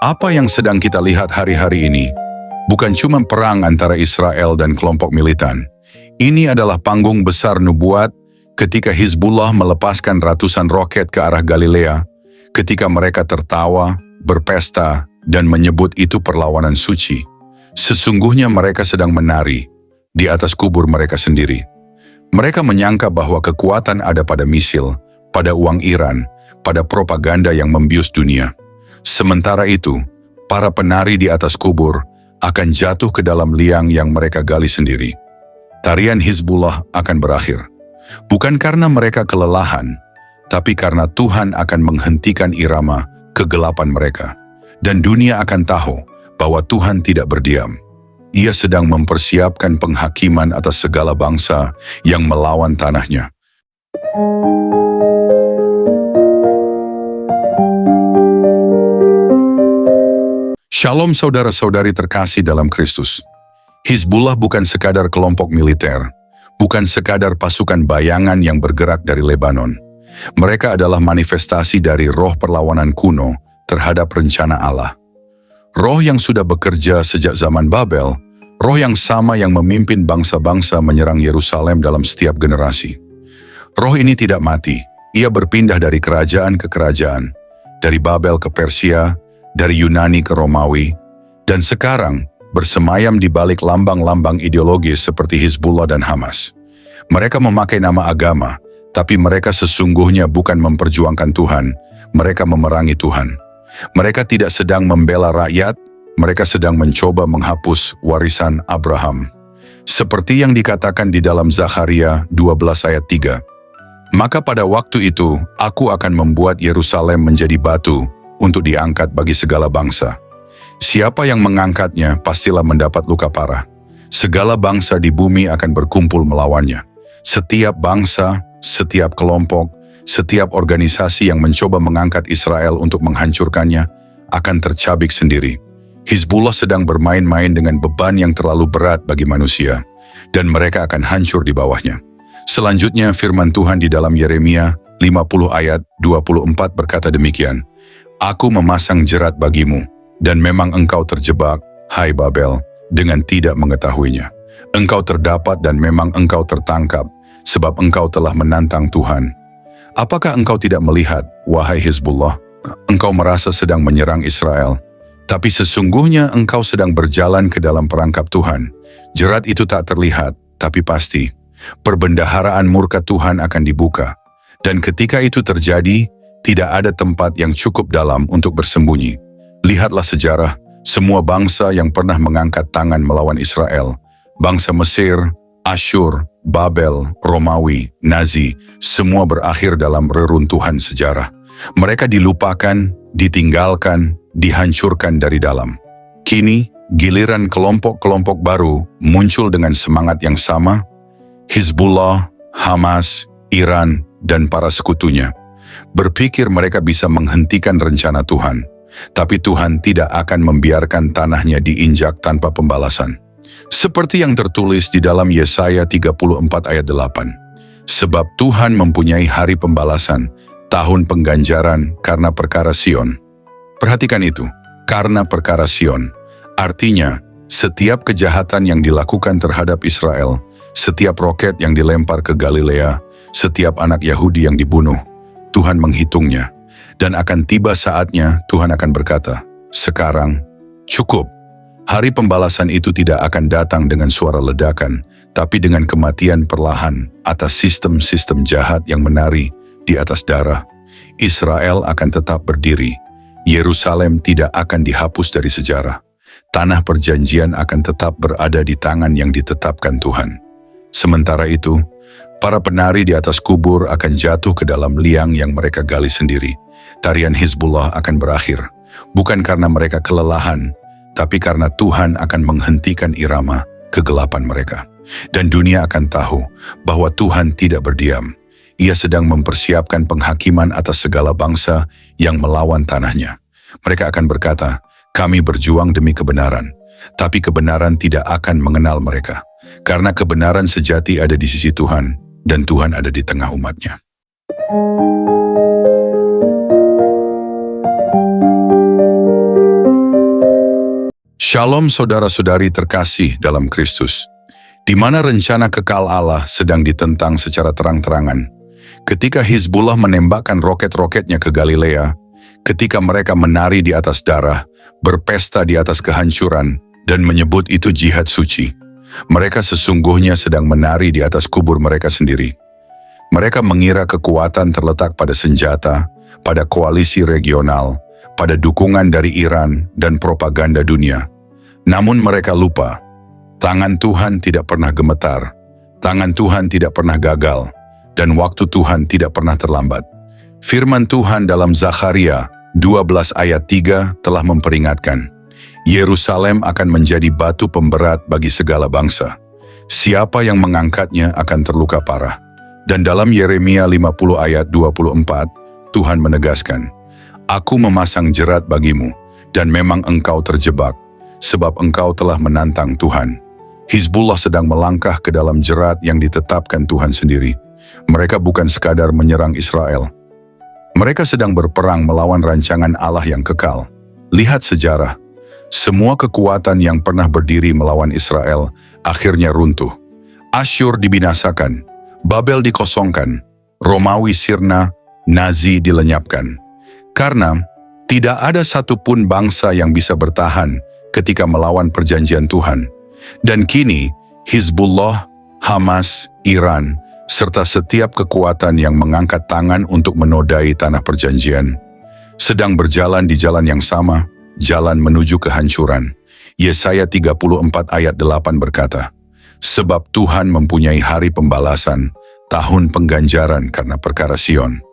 Apa yang sedang kita lihat hari-hari ini bukan cuma perang antara Israel dan kelompok militan. Ini adalah panggung besar nubuat ketika Hizbullah melepaskan ratusan roket ke arah Galilea, ketika mereka tertawa, berpesta, dan menyebut itu perlawanan suci. Sesungguhnya mereka sedang menari di atas kubur mereka sendiri. Mereka menyangka bahwa kekuatan ada pada misil, pada uang Iran, pada propaganda yang membius dunia. Sementara itu, para penari di atas kubur akan jatuh ke dalam liang yang mereka gali sendiri. Tarian Hizbullah akan berakhir. Bukan karena mereka kelelahan, tapi karena Tuhan akan menghentikan irama kegelapan mereka. Dan dunia akan tahu bahwa Tuhan tidak berdiam. Ia sedang mempersiapkan penghakiman atas segala bangsa yang melawan tanahnya. Shalom saudara-saudari terkasih dalam Kristus. Hizbullah bukan sekadar kelompok militer, bukan sekadar pasukan bayangan yang bergerak dari Lebanon. Mereka adalah manifestasi dari roh perlawanan kuno terhadap rencana Allah. Roh yang sudah bekerja sejak zaman Babel, roh yang sama yang memimpin bangsa-bangsa menyerang Yerusalem dalam setiap generasi. Roh ini tidak mati, ia berpindah dari kerajaan ke kerajaan, dari Babel ke Persia, dari Yunani ke Romawi, dan sekarang bersemayam di balik lambang-lambang ideologis seperti Hizbullah dan Hamas. Mereka memakai nama agama, tapi mereka sesungguhnya bukan memperjuangkan Tuhan, mereka memerangi Tuhan. Mereka tidak sedang membela rakyat, mereka sedang mencoba menghapus warisan Abraham. Seperti yang dikatakan di dalam Zakharia 12 ayat 3. Maka pada waktu itu, aku akan membuat Yerusalem menjadi batu untuk diangkat bagi segala bangsa. Siapa yang mengangkatnya pastilah mendapat luka parah. Segala bangsa di bumi akan berkumpul melawannya. Setiap bangsa, setiap kelompok, setiap organisasi yang mencoba mengangkat Israel untuk menghancurkannya akan tercabik sendiri. Hizbullah sedang bermain-main dengan beban yang terlalu berat bagi manusia, dan mereka akan hancur di bawahnya. Selanjutnya firman Tuhan di dalam Yeremia 50 ayat 24 berkata demikian, Aku memasang jerat bagimu, dan memang engkau terjebak, hai Babel, dengan tidak mengetahuinya. Engkau terdapat dan memang engkau tertangkap, sebab engkau telah menantang Tuhan. Apakah engkau tidak melihat, wahai Hizbullah? Engkau merasa sedang menyerang Israel, tapi sesungguhnya engkau sedang berjalan ke dalam perangkap Tuhan. Jerat itu tak terlihat, tapi pasti. Perbendaharaan murka Tuhan akan dibuka. Dan ketika itu terjadi, tidak ada tempat yang cukup dalam untuk bersembunyi. Lihatlah sejarah, semua bangsa yang pernah mengangkat tangan melawan Israel, bangsa Mesir, Asyur, Babel, Romawi, Nazi, semua berakhir dalam reruntuhan sejarah. Mereka dilupakan, ditinggalkan, dihancurkan dari dalam. Kini, giliran kelompok-kelompok baru muncul dengan semangat yang sama. Hizbullah, Hamas, Iran, dan para sekutunya berpikir mereka bisa menghentikan rencana Tuhan. Tapi Tuhan tidak akan membiarkan tanahnya diinjak tanpa pembalasan. Seperti yang tertulis di dalam Yesaya 34 ayat 8. Sebab Tuhan mempunyai hari pembalasan, tahun pengganjaran karena perkara Sion. Perhatikan itu, karena perkara Sion. Artinya, setiap kejahatan yang dilakukan terhadap Israel, setiap roket yang dilempar ke Galilea, setiap anak Yahudi yang dibunuh, Tuhan menghitungnya. Dan akan tiba saatnya Tuhan akan berkata, sekarang cukup. Hari pembalasan itu tidak akan datang dengan suara ledakan, tapi dengan kematian perlahan atas sistem-sistem jahat yang menari di atas darah. Israel akan tetap berdiri. Yerusalem tidak akan dihapus dari sejarah. Tanah perjanjian akan tetap berada di tangan yang ditetapkan Tuhan. Sementara itu, para penari di atas kubur akan jatuh ke dalam liang yang mereka gali sendiri. Tarian Hizbullah akan berakhir, bukan karena mereka kelelahan, tapi karena Tuhan akan menghentikan irama kegelapan mereka. Dan dunia akan tahu bahwa Tuhan tidak berdiam. Ia sedang mempersiapkan penghakiman atas segala bangsa yang melawan tanahnya. Mereka akan berkata, kami berjuang demi kebenaran, tapi kebenaran tidak akan mengenal mereka. Karena kebenaran sejati ada di sisi Tuhan, dan Tuhan ada di tengah umatnya. Shalom saudara-saudari terkasih dalam Kristus, di mana rencana kekal Allah sedang ditentang secara terang-terangan. Ketika Hizbullah menembakkan roket-roketnya ke Galilea, ketika mereka menari di atas darah, berpesta di atas kehancuran, dan menyebut itu jihad suci, mereka sesungguhnya sedang menari di atas kubur mereka sendiri. Mereka mengira kekuatan terletak pada senjata, pada koalisi regional, pada dukungan dari Iran dan propaganda dunia. Namun mereka lupa, tangan Tuhan tidak pernah gemetar, tangan Tuhan tidak pernah gagal, dan waktu Tuhan tidak pernah terlambat. Firman Tuhan dalam Zakharia 12 ayat 3 telah memperingatkan, Yerusalem akan menjadi batu pemberat bagi segala bangsa. Siapa yang mengangkatnya akan terluka parah. Dan dalam Yeremia 50 ayat 24, Tuhan menegaskan, Aku memasang jerat bagimu, dan memang engkau terjebak, sebab engkau telah menantang Tuhan. Hizbullah sedang melangkah ke dalam jerat yang ditetapkan Tuhan sendiri. Mereka bukan sekadar menyerang Israel. Mereka sedang berperang melawan rancangan Allah yang kekal. Lihat sejarah. Semua kekuatan yang pernah berdiri melawan Israel akhirnya runtuh. Asyur dibinasakan, Babel dikosongkan, Romawi sirna, Nazi dilenyapkan. Karena tidak ada satupun bangsa yang bisa bertahan ketika melawan perjanjian Tuhan. Dan kini, Hizbullah, Hamas, Iran, serta setiap kekuatan yang mengangkat tangan untuk menodai tanah perjanjian, sedang berjalan di jalan yang sama, jalan menuju kehancuran. Yesaya 34 ayat 8 berkata, Sebab Tuhan mempunyai hari pembalasan, tahun pengganjaran karena perkara Sion.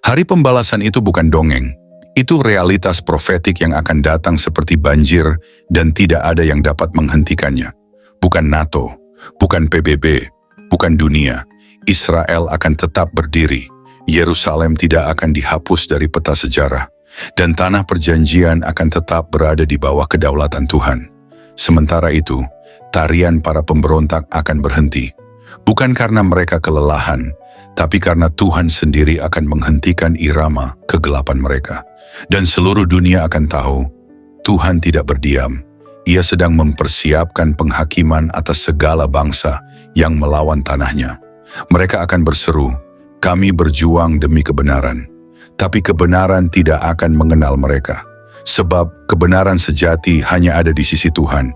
Hari pembalasan itu bukan dongeng. Itu realitas profetik yang akan datang seperti banjir dan tidak ada yang dapat menghentikannya. Bukan NATO, bukan PBB, bukan dunia. Israel akan tetap berdiri. Yerusalem tidak akan dihapus dari peta sejarah. Dan tanah perjanjian akan tetap berada di bawah kedaulatan Tuhan. Sementara itu, tarian para pemberontak akan berhenti. Bukan karena mereka kelelahan, tapi karena Tuhan sendiri akan menghentikan irama kegelapan mereka. Dan seluruh dunia akan tahu, Tuhan tidak berdiam. Ia sedang mempersiapkan penghakiman atas segala bangsa yang melawan tanahnya. Mereka akan berseru, kami berjuang demi kebenaran. Tapi kebenaran tidak akan mengenal mereka. Sebab kebenaran sejati hanya ada di sisi Tuhan.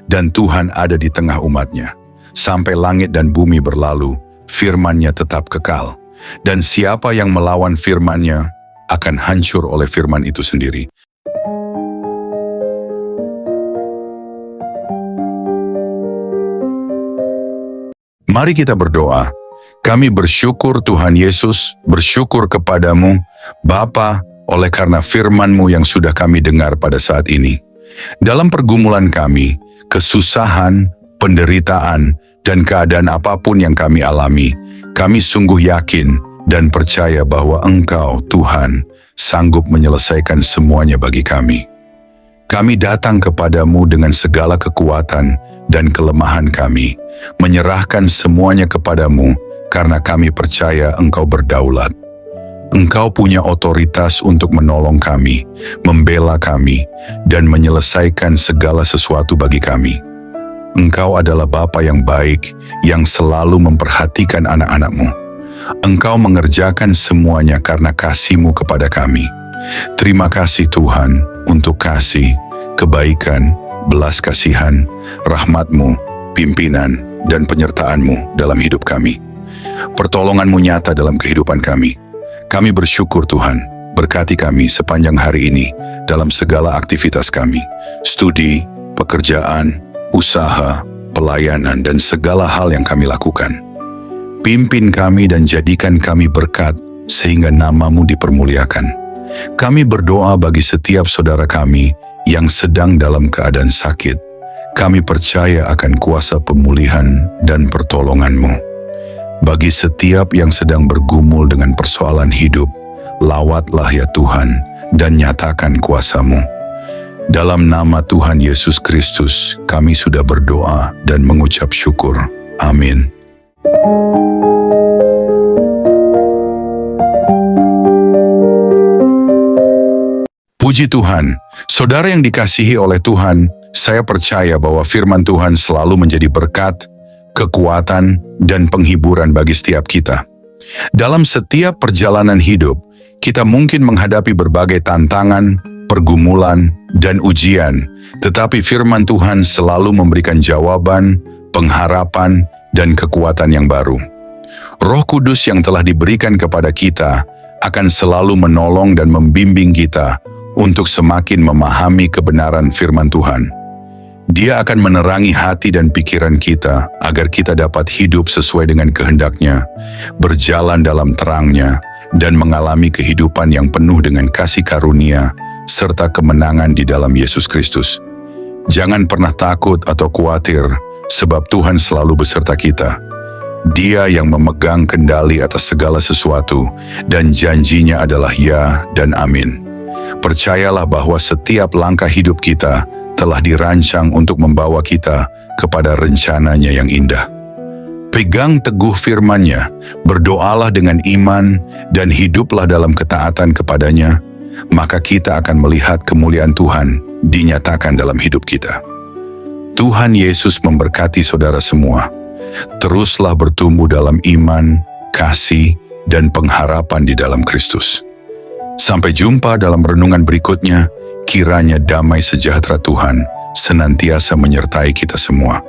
Dan Tuhan ada di tengah umatnya. Sampai langit dan bumi berlalu, firman-Nya tetap kekal. Dan siapa yang melawan firman-Nya akan hancur oleh firman itu sendiri. Mari kita berdoa. Kami bersyukur Tuhan Yesus, bersyukur kepadamu, Bapa, oleh karena firman-Mu yang sudah kami dengar pada saat ini. Dalam pergumulan kami, kesusahan, penderitaan, dan keadaan apapun yang kami alami, kami sungguh yakin dan percaya bahwa Engkau, Tuhan, sanggup menyelesaikan semuanya bagi kami. Kami datang kepadamu dengan segala kekuatan dan kelemahan kami, menyerahkan semuanya kepadamu, karena kami percaya Engkau berdaulat. Engkau punya otoritas untuk menolong kami, membela kami, dan menyelesaikan segala sesuatu bagi kami. Engkau adalah Bapa yang baik, yang selalu memperhatikan anak-anak-Mu. Engkau mengerjakan semuanya karena kasih-Mu kepada kami. Terima kasih Tuhan untuk kasih, kebaikan, belas kasihan, rahmat-Mu, pimpinan, dan penyertaan-Mu dalam hidup kami. Pertolongan-Mu nyata dalam kehidupan kami. Kami bersyukur Tuhan, berkati kami sepanjang hari ini dalam segala aktivitas kami, studi, pekerjaan, usaha, pelayanan, dan segala hal yang kami lakukan. Pimpin kami dan jadikan kami berkat sehingga nama-Mu dipermuliakan. Kami berdoa bagi setiap saudara kami yang sedang dalam keadaan sakit. Kami percaya akan kuasa pemulihan dan pertolongan-Mu. Bagi setiap yang sedang bergumul dengan persoalan hidup, lawatlah ya Tuhan dan nyatakan kuasa-Mu. Dalam nama Tuhan Yesus Kristus, kami sudah berdoa dan mengucap syukur. Amin. Puji Tuhan, saudara yang dikasihi oleh Tuhan, Saya percaya bahwa firman Tuhan selalu menjadi berkat, kekuatan, dan penghiburan bagi setiap kita. Dalam setiap perjalanan hidup, kita mungkin menghadapi berbagai tantangan, pergumulan, dan ujian, tetapi firman Tuhan selalu memberikan jawaban, pengharapan, dan kekuatan yang baru. Roh Kudus yang telah diberikan kepada kita akan selalu menolong dan membimbing kita untuk semakin memahami kebenaran firman Tuhan. Dia akan menerangi hati dan pikiran kita agar kita dapat hidup sesuai dengan kehendak-Nya, berjalan dalam terang-Nya, dan mengalami kehidupan yang penuh dengan kasih karunia serta kemenangan di dalam Yesus Kristus. Jangan pernah takut atau khawatir, sebab Tuhan selalu beserta kita. Dia yang memegang kendali atas segala sesuatu, dan janjinya adalah ya dan amin. Percayalah bahwa setiap langkah hidup kita telah dirancang untuk membawa kita kepada rencananya yang indah. Pegang teguh firman-Nya, berdoalah dengan iman, dan hiduplah dalam ketaatan kepadanya, maka kita akan melihat kemuliaan Tuhan dinyatakan dalam hidup kita. Tuhan Yesus memberkati saudara semua. Teruslah bertumbuh dalam iman, kasih, dan pengharapan di dalam Kristus. Sampai jumpa dalam renungan berikutnya. Kiranya damai sejahtera Tuhan senantiasa menyertai kita semua.